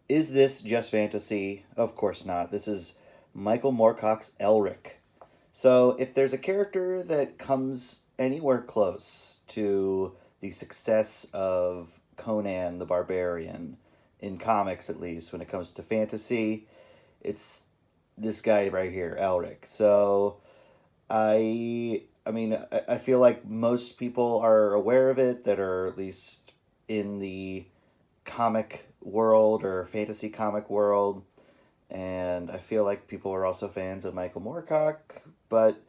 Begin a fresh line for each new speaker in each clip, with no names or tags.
Is this just fantasy? Of course not. This is Michael Moorcock's Elric. So, if there's a character that comes anywhere close to the success of Conan the Barbarian, in comics at least, when it comes to fantasy, it's this guy right here, Elric. So, I feel like most people are aware of it that are at least in the comic world or fantasy comic world, and I feel like people are also fans of Michael Moorcock, but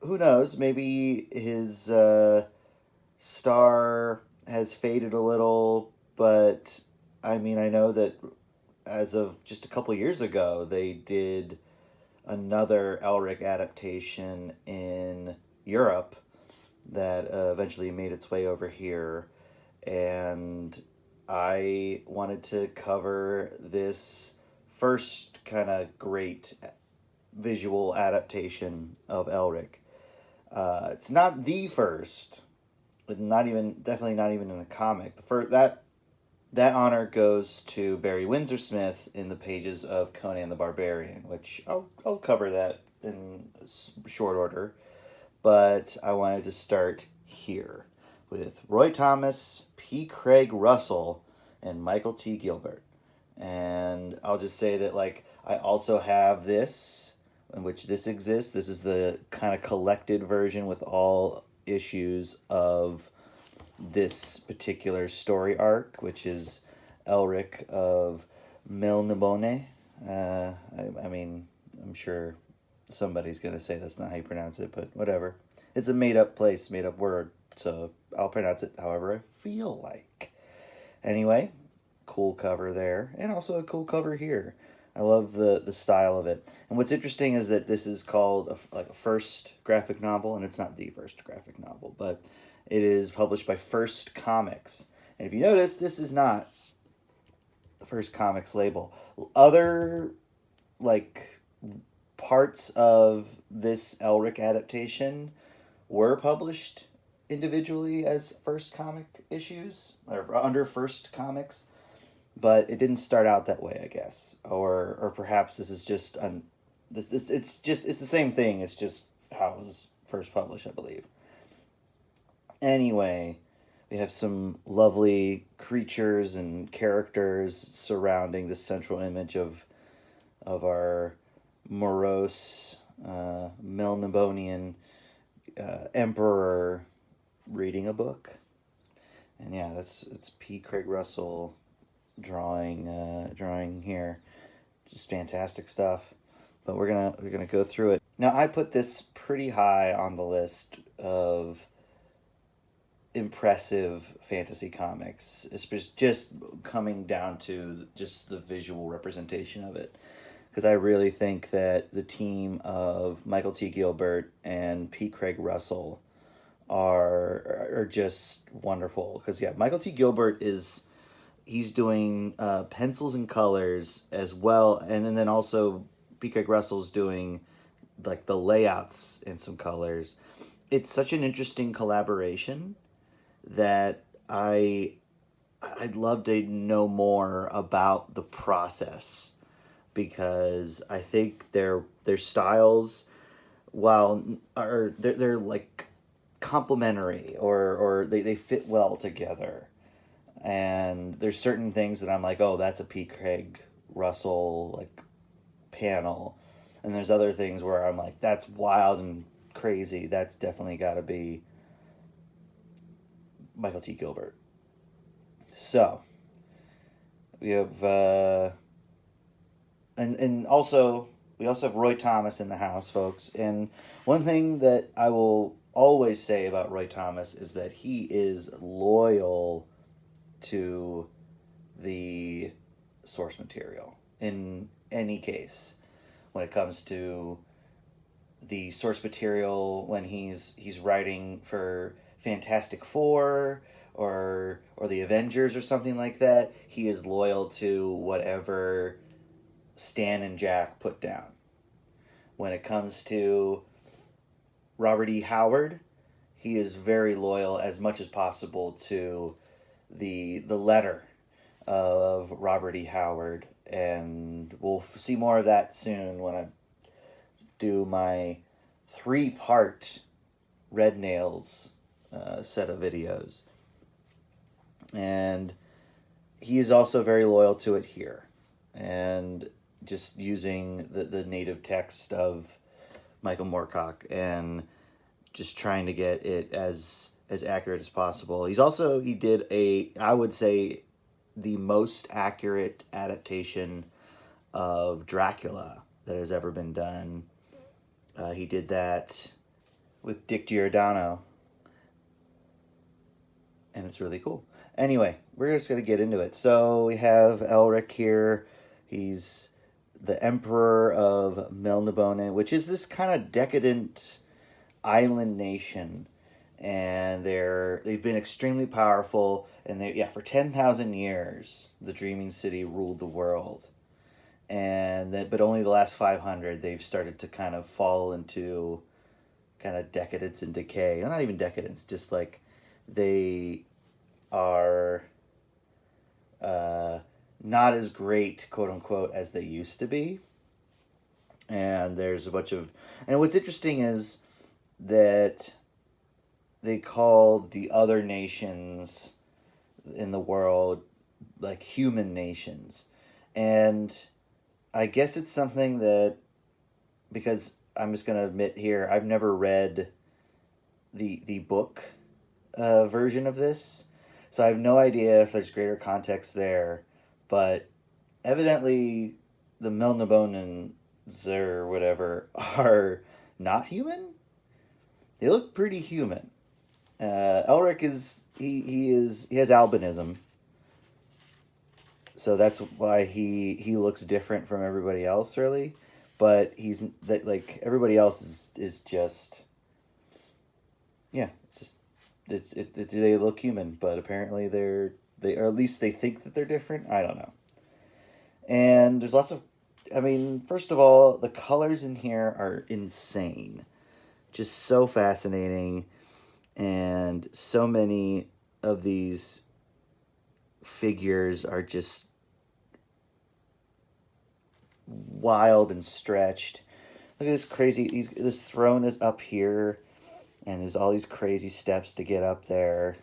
who knows? Maybe his star has faded a little, but I know that as of just a couple years ago, they did another Elric adaptation in Europe that eventually made its way over here, and I wanted to cover this first kind of great visual adaptation of Elric. It's not the first, but definitely not even in a comic. The first that honor goes to Barry Windsor Smith in the pages of Conan the Barbarian, which I'll cover that in short order. But I wanted to start here with Roy Thomas, P. Craig Russell, and Michael T. Gilbert. And I'll just say that, like, I also have this, in which this exists. This is the kind of collected version with all issues of this particular story arc, which is Elric of Melnibone. I'm sure somebody's going to say that's not how you pronounce it, but whatever. It's a made up place, made up word, so I'll pronounce it however I feel like. Anyway, cool cover there, and also a cool cover here. I love the style of it. And what's interesting is that this is called a first graphic novel, and it's not the first graphic novel, but it is published by First Comics. And if you notice, this is not the First Comics label. Other, like, parts of this Elric adaptation were published individually as First Comic issues, or under First Comics, but it didn't start out that way, I guess. Or perhaps this is just it's the same thing. It's just how it was first published, I believe. Anyway, we have some lovely creatures and characters surrounding the central image of our morose Melnibonian emperor reading a book. And yeah, it's P. Craig Russell drawing here. Just fantastic stuff. But we're gonna go through it. Now, I put this pretty high on the list of impressive fantasy comics. It's just coming down to just the visual representation of it, because I really think that the team of Michael T. Gilbert and P. Craig Russell are just wonderful. Because yeah, Michael T. Gilbert he's doing pencils and colors as well, and then also P. Craig Russell's doing like the layouts and some colors. It's such an interesting collaboration that I'd love to know more about the process, because I think their styles, while they're like complementary, or they fit well together. And there's certain things that I'm like, oh, that's a P. Craig Russell like panel, and there's other things where I'm like, that's wild and crazy. That's definitely got to be Michael T. Gilbert. So we have and also we also have Roy Thomas in the house, folks. And one thing that I will always say about Roy Thomas is that he is loyal to the source material in any case. When it comes to the source material, when he's writing for Fantastic Four or the Avengers or something like that, he is loyal to whatever Stan and Jack put down. When it comes to Robert E. Howard, he is very loyal as much as possible to the letter of Robert E. Howard, and we'll see more of that soon when I do my 3-part Red Nails set of videos. And he is also very loyal to it here, and just using the native text of Michael Moorcock and just trying to get it as accurate as possible. He did I would say, the most accurate adaptation of Dracula that has ever been done. He did that with Dick Giordano, and it's really cool. Anyway, we're just going to get into it. So we have Elric here. He's the Emperor of Melnibone, which is this kind of decadent island nation, and they've been extremely powerful, and for 10,000 years the Dreaming City ruled the world, but only the last 500 they've started to kind of fall into kind of decadence and decay. Well, not even decadence, just like they are not as great, quote unquote, as they used to be. And there's a bunch of, and what's interesting is that they call the other nations in the world like human nations. And I guess it's something that, because I'm just going to admit here, I've never read the book version of this, so I have no idea if there's greater context there. But evidently the Melnibonans or whatever are not human. They look pretty human. Elric he has albinism, so that's why he looks different from everybody else, really. But he's that, like, everybody else is just, yeah, they look human, but apparently they or at least they think that they're different. I don't know. And there's lots of, I mean, first of all, the colors in here are insane, just so fascinating, and so many of these figures are just wild and stretched. Look at this crazy, this throne is up here, and there's all these crazy steps to get up there,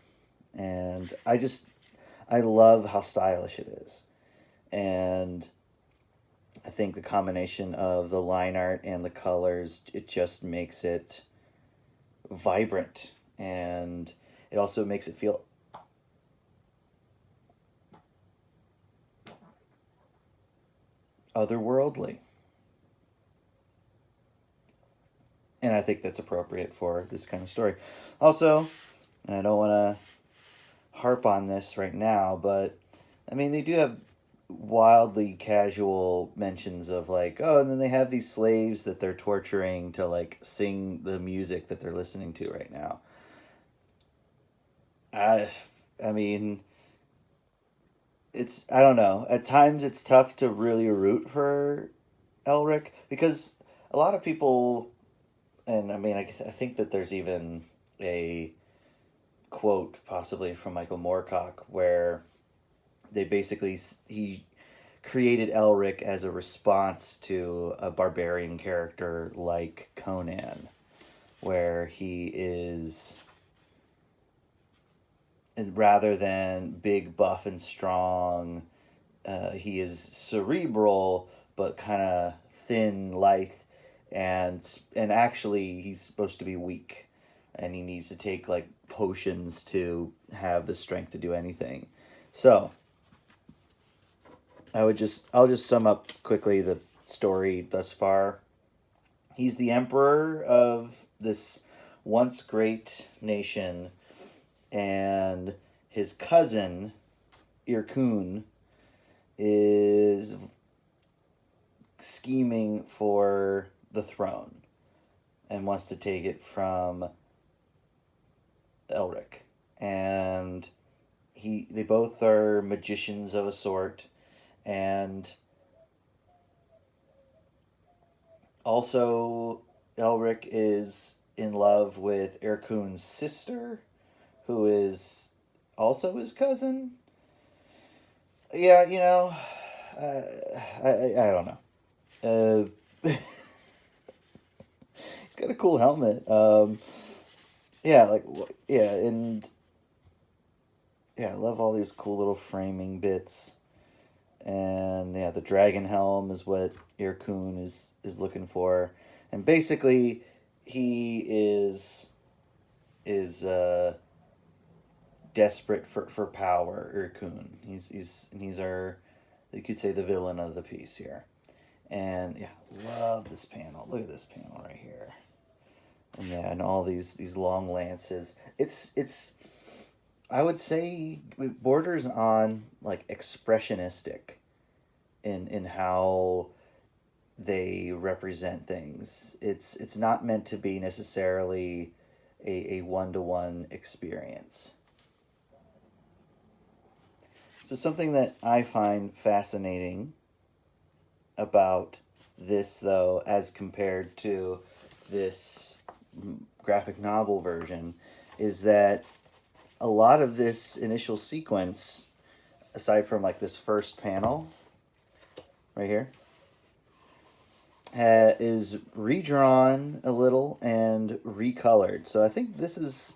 and I love how stylish it is. And I think the combination of the line art and the colors, it just makes it vibrant, and it also makes it feel otherworldly. And I think that's appropriate for this kind of story. Also, and I don't want to harp on this right now, but I mean, they do have wildly casual mentions of, like, oh, and then they have these slaves that they're torturing to, like, sing the music that they're listening to right now. I mean, I don't know. At times it's tough to really root for Elric, because a lot of people, and I mean, I think that there's even a quote possibly from Michael Moorcock where he created Elric as a response to a barbarian character like Conan, where he is, and rather than big, buff, and strong, he is cerebral but kind of thin, lithe, and actually he's supposed to be weak, and he needs to take, like, potions to have the strength to do anything. So I'll just sum up quickly the story thus far. He's the emperor of this once great nation, and his cousin Irkun is scheming for the throne and wants to take it from Elric. And they both are magicians of a sort, and also Elric is in love with Irkun's sister, who is also his cousin. Yeah, I don't know. He's got a cool helmet. Yeah, yeah, and yeah, I love all these cool little framing bits. And yeah, the dragon helm is what Irkun is looking for, and basically, he is desperate for power. Irkun, he's our, you could say, the villain of the piece here. And yeah, love this panel. Look at this panel right here. And yeah, and all these long lances. It's I would say it borders on like expressionistic in how they represent things. It's not meant to be necessarily a one-to-one experience. So something that I find fascinating about this, though, as compared to this graphic novel version, is that a lot of this initial sequence, aside from like this first panel right here, is redrawn a little and recolored. So I think it's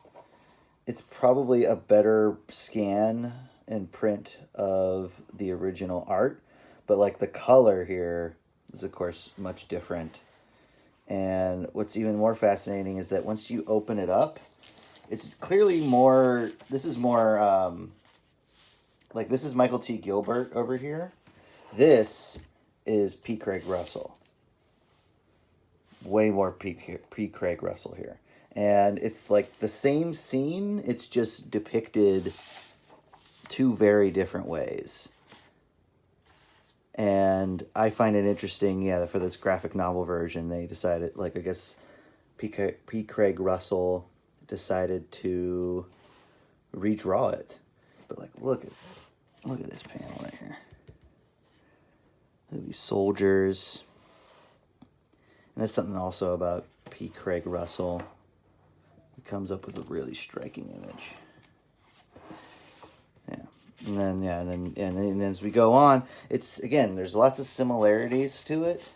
probably a better scan and print of the original art, but like the color here is of course much different. And what's even more fascinating is that once you open it up, it's clearly more. This is more like this is Michael T. Gilbert over here. This is P. Craig Russell. Way more P. Craig Russell here. And it's like the same scene, it's just depicted two very different ways. And I find it interesting, yeah, for this graphic novel version, they decided, like, I guess P. Craig Russell decided to redraw it. But, like, look at this panel right here. Look at these soldiers. And that's something also about P. Craig Russell. He comes up with a really striking image. Yeah. And then as we go on, it's, again, there's lots of similarities to it.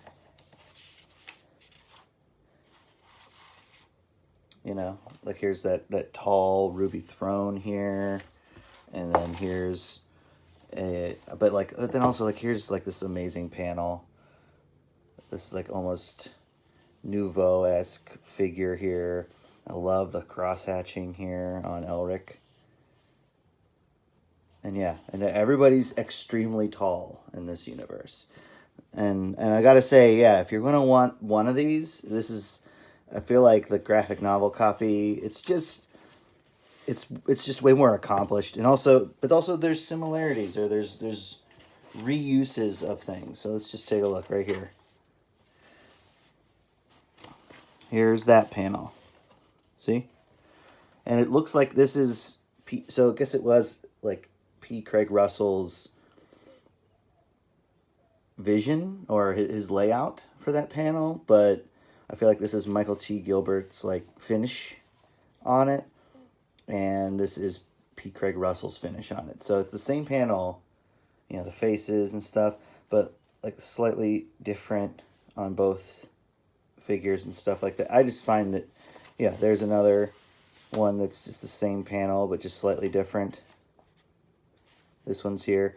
You know, like here's that tall ruby throne here. And then here's but then also like here's like this amazing panel. This like almost Nouveau-esque figure here. I love the cross-hatching here on Elric. And yeah, and everybody's extremely tall in this universe. And I gotta say, yeah, if you're gonna want one of these, this is, I feel like the graphic novel copy, it's just way more accomplished. And also, but also there's similarities, or there's reuses of things. So let's just take a look right here. Here's that panel. See? And it looks like this is so I guess it was like P. Craig Russell's vision or his layout for that panel, but I feel like this is Michael T. Gilbert's like finish on it, and this is P. Craig Russell's finish on it. So it's the same panel, you know, the faces and stuff, but like slightly different on both figures and stuff like that. I just find that, yeah, there's another one that's just the same panel but just slightly different. This one's here.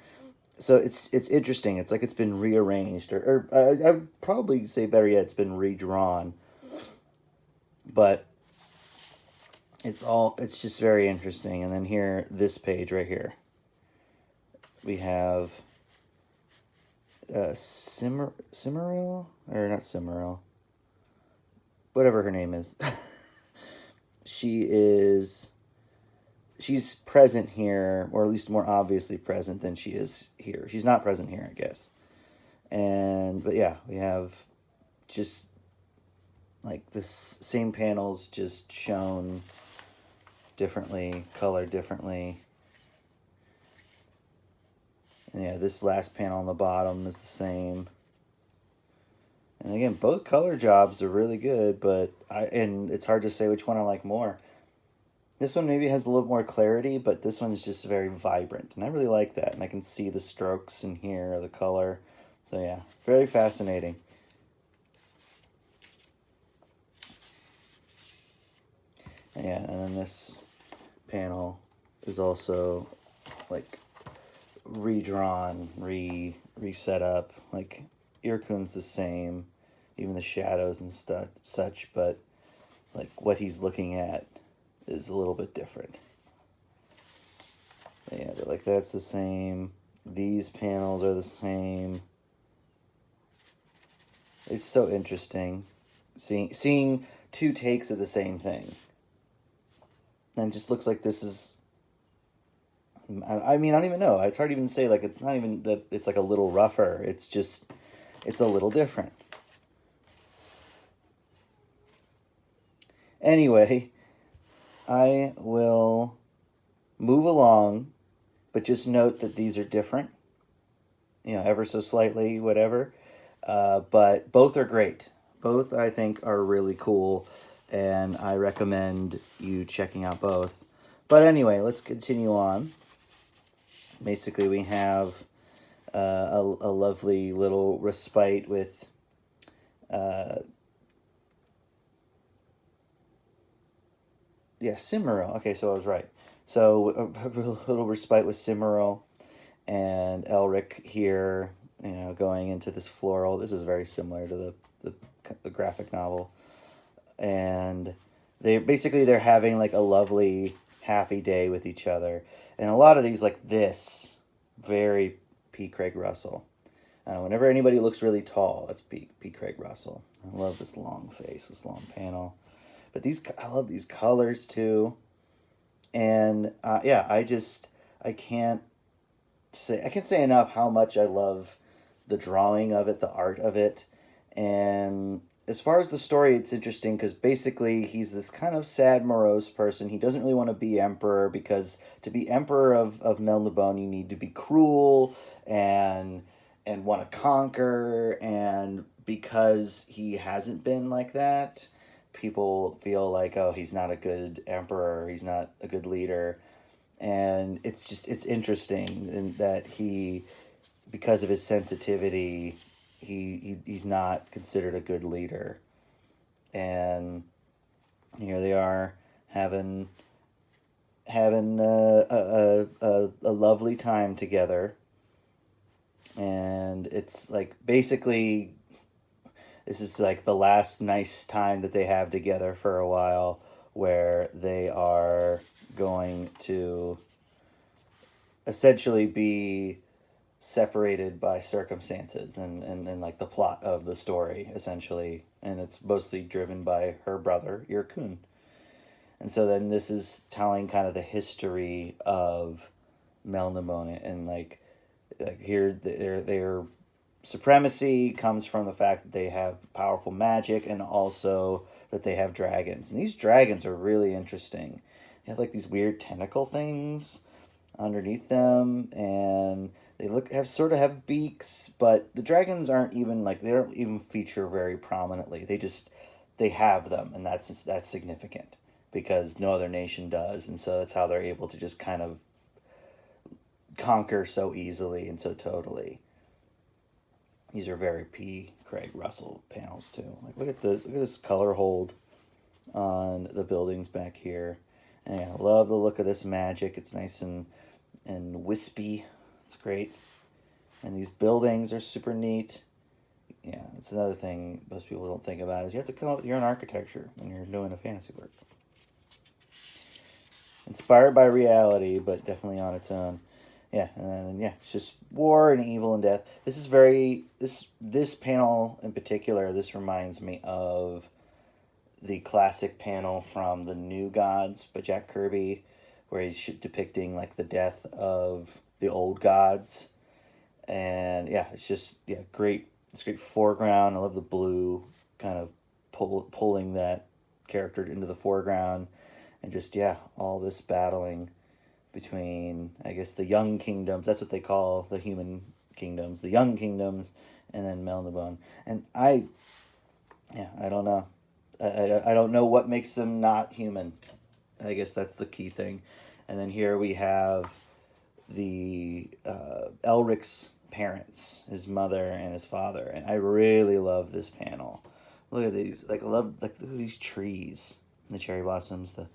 So it's interesting. It's like it's been rearranged, or I would probably say better yet, it's been redrawn. But it's just very interesting. And then here, this page right here, we have Cimmeril, or not Cimmeril, whatever her name is. She's present here, or at least more obviously present than she is here. She's not present here, I guess. But yeah, we have just like this same panels just shown differently, colored differently. And yeah, this last panel on the bottom is the same. And again, both color jobs are really good, but and it's hard to say which one I like more. This one maybe has a little more clarity, but this one is just very vibrant. And I really like that. And I can see the strokes in here, the color. So yeah, very fascinating. Yeah, and then this panel is also like redrawn, reset up. Like Irkun's the same, even the shadows and such, but like what he's looking at is a little bit different. But yeah, but like that's the same. These panels are the same. It's so interesting seeing two takes of the same thing. And it just looks like this is, I mean, I don't even know. It's hard to even say, like, it's not even that it's like a little rougher. It's just, it's a little different. Anyway, I will move along, but just note that these are different, you know, ever so slightly, whatever. But both are great. Both, I think, are really cool, and I recommend you checking out both. But anyway, let's continue on. Basically, we have a lovely little respite with Cimmeryl. Okay, so I was right. So a little respite with Cimmeryl and Elric here, you know, going into this floral. This is very similar to the graphic novel. And they're having like a lovely, happy day with each other. And a lot of these, like this, very P. Craig Russell. Whenever anybody looks really tall, that's P. Craig Russell. I love this long face, this long panel. But I love these colors too. And yeah, I can't say enough how much I love the drawing of it, the art of it. And as far as the story, it's interesting because basically he's this kind of sad, morose person. He doesn't really want to be emperor because to be emperor of Melnibone, you need to be cruel and want to conquer. And because he hasn't been like that, people feel like, oh, he's not a good emperor. He's not a good leader. And it's interesting in that because of his sensitivity, he's not considered a good leader. And here they are having a lovely time together. And it's like basically this is like the last nice time that they have together for a while, where they are going to essentially be separated by circumstances and like the plot of the story, essentially. And it's mostly driven by her brother, Irkun. And so then this is telling kind of the history of Melnibone, and like here their supremacy comes from the fact that they have powerful magic, and also that they have dragons. And these dragons are really interesting. They have like these weird tentacle things underneath them, and they have beaks, but the dragons aren't even like, they don't even feature very prominently. They have them, and that's significant because no other nation does, and so that's how they're able to just kind of conquer so easily and so totally. These are very P. Craig Russell panels too. Like look at this color hold on the buildings back here. And I love the look of this magic. It's nice and wispy. It's great. And these buildings are super neat. Yeah, that's another thing most people don't think about is you have to come up with your own architecture when you're doing a fantasy work. Inspired by reality, but definitely on its own. Yeah, and yeah, it's just war and evil and death. This is this panel in particular, this reminds me of the classic panel from The New Gods by Jack Kirby, where he's depicting like the death of the old gods. And yeah, it's just great. It's great foreground. I love the blue kind of pulling that character into the foreground, and just all this battling between, I guess, the young kingdoms. That's what they call the human kingdoms, the young kingdoms, and then Melnibone. And I don't know. I don't know what makes them not human. I guess that's the key thing. And then here we have the Elric's parents, his mother and his father, and I really love this panel. Look at these, like I love look at these trees, the cherry blossoms, the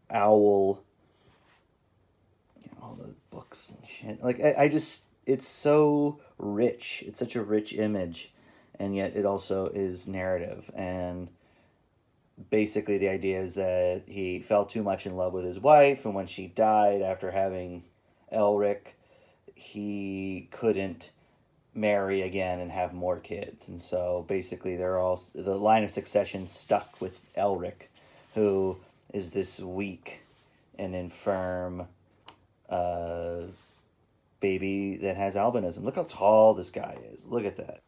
owl, all the books and shit. Like I just it's so rich. It's such a rich image, and yet it also is narrative. And basically the idea is that he fell too much in love with his wife, and when she died after having Elric, he couldn't marry again and have more kids, and so basically they're all the line of succession stuck with Elric, who is this weak and infirm baby that has albinism. Look how tall this guy is. Look at that.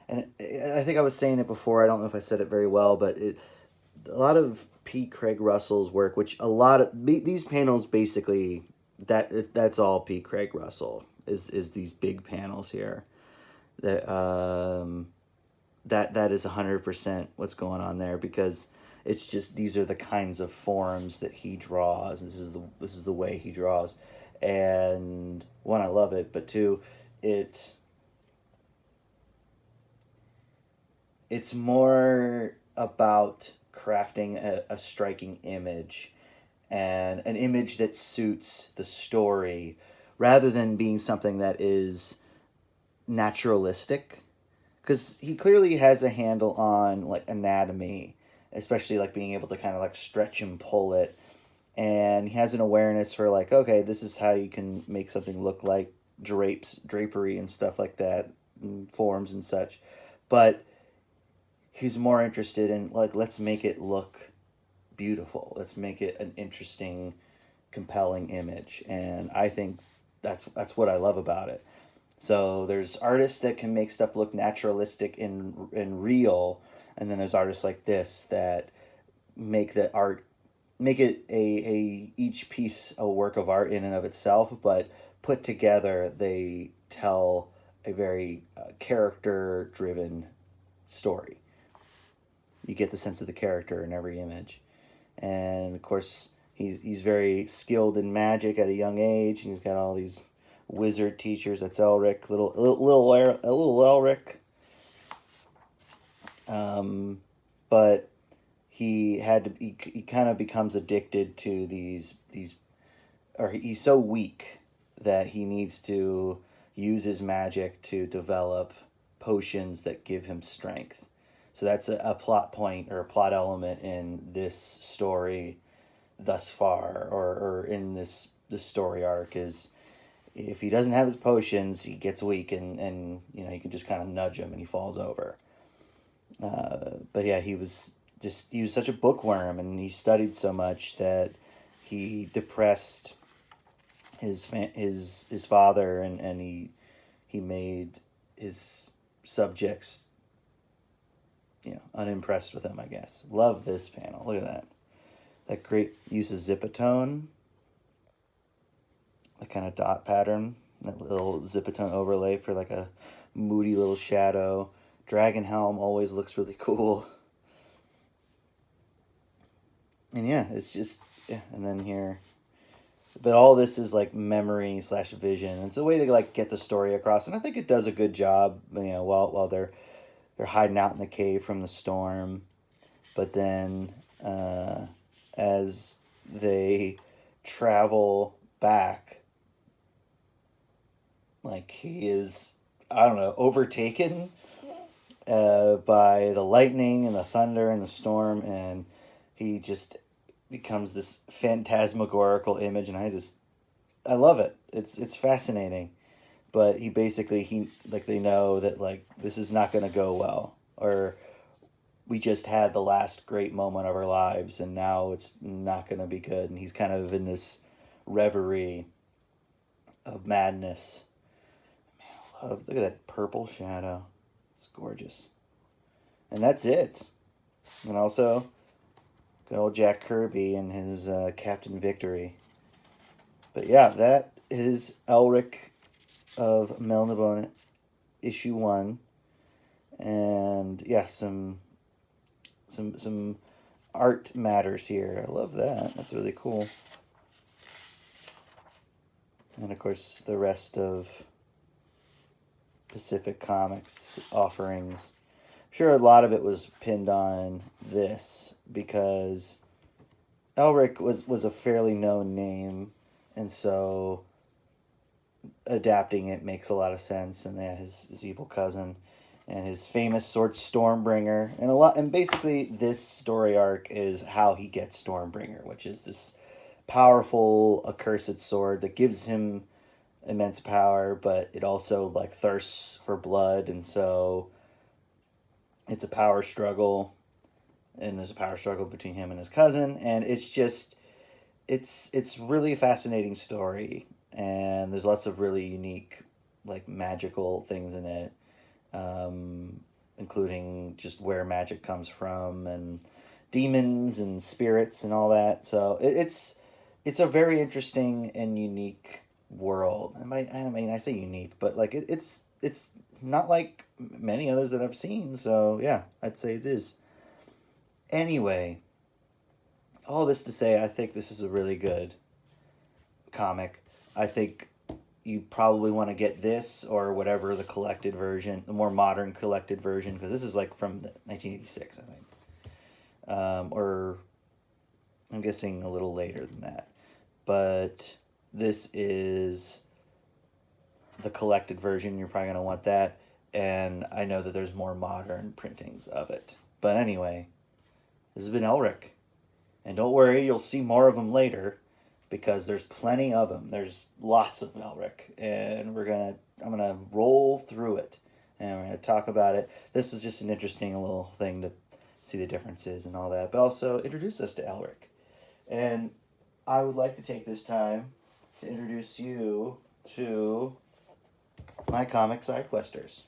And I think I was saying it before. I don't know if I said it very well, but a lot of P. Craig Russell's work, which a lot of these panels basically that's all P. Craig Russell is these big panels here. That that is 100% what's going on there, because it's just these are the kinds of forms that he draws. This is the way he draws, and one, I love it, but two, it's more about crafting a striking image, and an image that suits the story, rather than being something that is naturalistic, because he clearly has a handle on like anatomy, especially like being able to kind of like stretch and pull it, and he has an awareness for like, okay, this is how you can make something look like drapery and stuff like that, and forms and such, but he's more interested in like, let's make it look beautiful, let's make it an interesting, compelling image. And I think that's what I love about it. So there's artists that can make stuff look naturalistic and real, and then there's artists like this that make the art, make it a each piece a work of art in and of itself, but put together they tell a very character driven story. You get the sense of the character in every image. And of course he's very skilled in magic at a young age, and he's got all these wizard teachers. That's Elric, little Elric. But he kind of becomes addicted to these, or he's so weak that he needs to use his magic to develop potions that give him strength. So that's a plot point or a plot element in this story thus far, or in this story arc, is if he doesn't have his potions, he gets weak, and you can just kind of nudge him and he falls over. But yeah, he was such a bookworm, and he studied so much that he depressed his father, and he made his subjects unimpressed with him, I guess. Love this panel. Look at that. That great use of zipatone. That kind of dot pattern. That little zipatone overlay for like a moody little shadow. Dragon helm always looks really cool. And yeah, it's just, yeah. And then here, but all this is like memory / vision. And it's a way to like get the story across. And I think it does a good job, while they're hiding out in the cave from the storm. But then as they travel back, like he is, I don't know, overtaken by the lightning and the thunder and the storm, and he just becomes this phantasmagorical image, and I love it. It's fascinating. But he they know that like this is not going to go well, or we just had the last great moment of our lives and now it's not going to be good. And he's kind of in this reverie of madness. Man, look at that purple shadow. It's gorgeous. And that's it. And also, good old Jack Kirby and his Captain Victory. But yeah, that is Elric of Melnibone, issue 1. And yeah, some some art matters here. I love that. That's really cool. And of course, the rest of Pacific Comics offerings. I'm sure a lot of it was pinned on this because Elric was a fairly known name, and so adapting it makes a lot of sense. And yeah, his evil cousin and his famous sword Stormbringer, and basically this story arc is how he gets Stormbringer, which is this powerful accursed sword that gives him immense power, but it also like thirsts for blood, and so it's a power struggle, and there's a power struggle between him and his cousin, and it's really a fascinating story, and there's lots of really unique like magical things in it, including just where magic comes from and demons and spirits and all that. So it's a very interesting and unique world. I mean, I say unique, but like it's not like many others that I've seen. So yeah, I'd say it is. Anyway, all this to say, I think this is a really good comic. I think you probably want to get this or whatever the collected version, the more modern collected version, because this is like from 1986, I think, or I'm guessing a little later than that. But this is the collected version. You're probably going to want that. And I know that there's more modern printings of it. But anyway, this has been Elric. And don't worry, you'll see more of them later, because there's plenty of them. There's lots of Elric. And I'm going to roll through it. And we're going to talk about it. This is just an interesting little thing to see the differences and all that. But also introduce us to Elric. And I would like to take this time to introduce you to my comic side questers.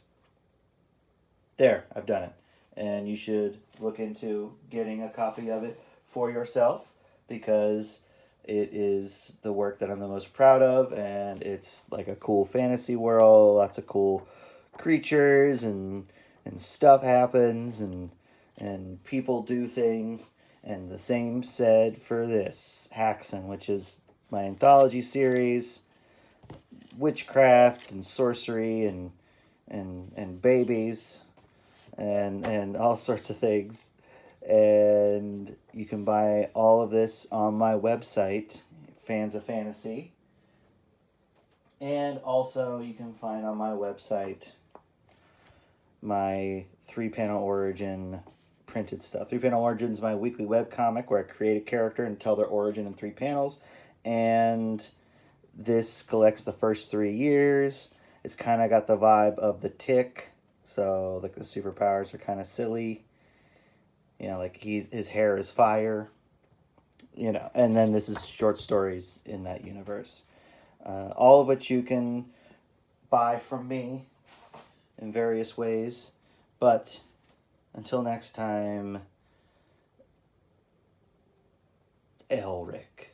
There, I've done it. And you should look into getting a copy of it for yourself, because it is the work that I'm the most proud of, and it's like a cool fantasy world, lots of cool creatures and stuff happens and people do things. And the same said for this Haxan, which is my anthology series, witchcraft and sorcery and babies and all sorts of things. And you can buy all of this on my website, Fans of Fantasy. And also you can find on my website my 3-panel origin printed stuff. 3-Panel Origin is my weekly webcomic where I create a character and tell their origin in 3 panels. And this collects the first 3 years. It's kind of got the vibe of The Tick. So like the superpowers are kind of silly. You know, like his hair is fire. You know, and then this is short stories in that universe. All of which you can buy from me in various ways. But until next time, Elric.